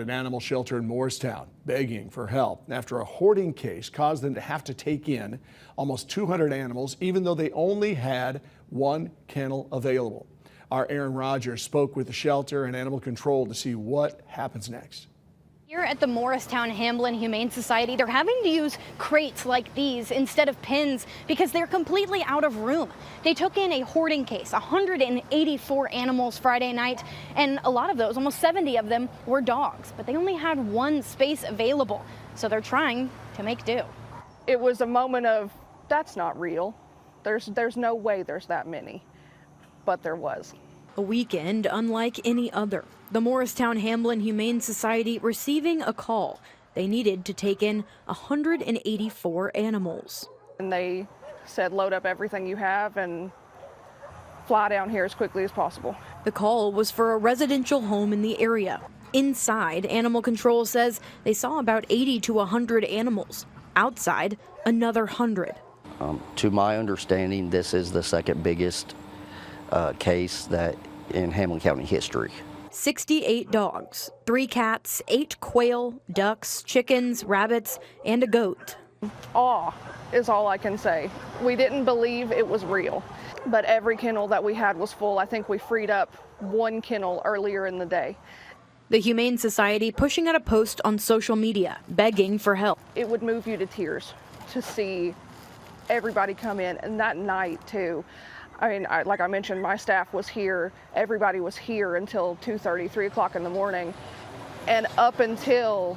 An animal shelter in Morristown begging for help after a hoarding case caused them to have to take in almost 200 animals, even though they only had one kennel available. Our Aaron Rogers spoke with the shelter and animal control to see what happens next. Here at the Morristown Hamblen Humane Society, they're having to use crates like these instead of pens because they're completely out of room. They took in a hoarding case, 184 animals Friday night, and a lot of those, almost 70 of them, were dogs, but they only had one space available, so they're trying to make do. It was a moment of, that's not real. There's no way there's that many, but there was. A weekend unlike any other. The Morristown Hamblen Humane Society receiving a call. They needed to take in 184 animals. And they said, load up everything you have and fly down here as quickly as possible. The call was for a residential home in the area. Inside, animal control says they saw about 80 to 100 animals. Outside, another 100. To my understanding, this is the second biggest case that in Hamblen County history. 68 dogs, 3 cats, 8 quail, ducks, chickens, rabbits, and a goat. Awe is all I can say. We didn't believe it was real, but every kennel that we had was full. I think we freed up one kennel earlier in the day. The Humane Society pushing out a post on social media, begging for help. It would move you to tears to see everybody come in, and that night too. I mean, like I mentioned, my staff was here. Everybody was here until 2:30, 3 o'clock in the morning. And up until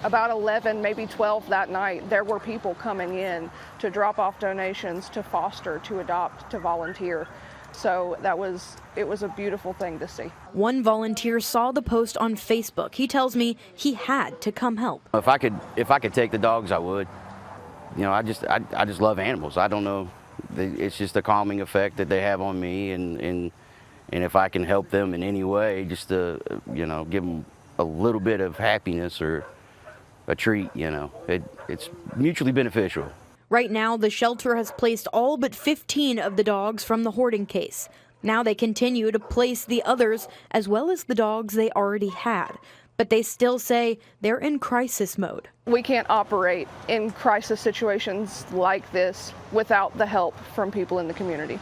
about 11, maybe 12 that night, there were people coming in to drop off donations, to foster, to adopt, to volunteer. So it was a beautiful thing to see. One volunteer saw the post on Facebook. He tells me he had to come help. If I could take the dogs, I would. You know, I just love animals. I don't know. It's just a calming effect that they have on me, and if I can help them in any way, just to, you know, give them a little bit of happiness or a treat, you know, it's mutually beneficial. Right now, the shelter has placed all but 15 of the dogs from the hoarding case. Now they continue to place the others as well as the dogs they already had. But they still say they're in crisis mode. We can't operate in crisis situations like this without the help from people in the community.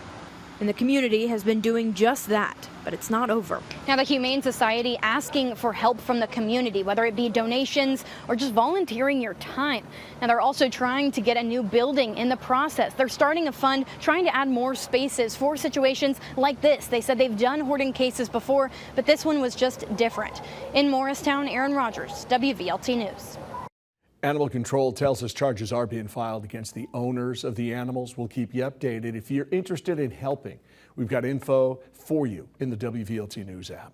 And the community has been doing just that, but it's not over. Now the Humane Society asking for help from the community, whether it be donations or just volunteering your time. Now they're also trying to get a new building in the process. They're starting a fund trying to add more spaces for situations like this. They said they've done hoarding cases before, but this one was just different. In Morristown, Aaron Rogers, WVLT News. Animal control tells us charges are being filed against the owners of the animals. We'll keep you updated. If you're interested in helping, we've got info for you in the WVLT News app.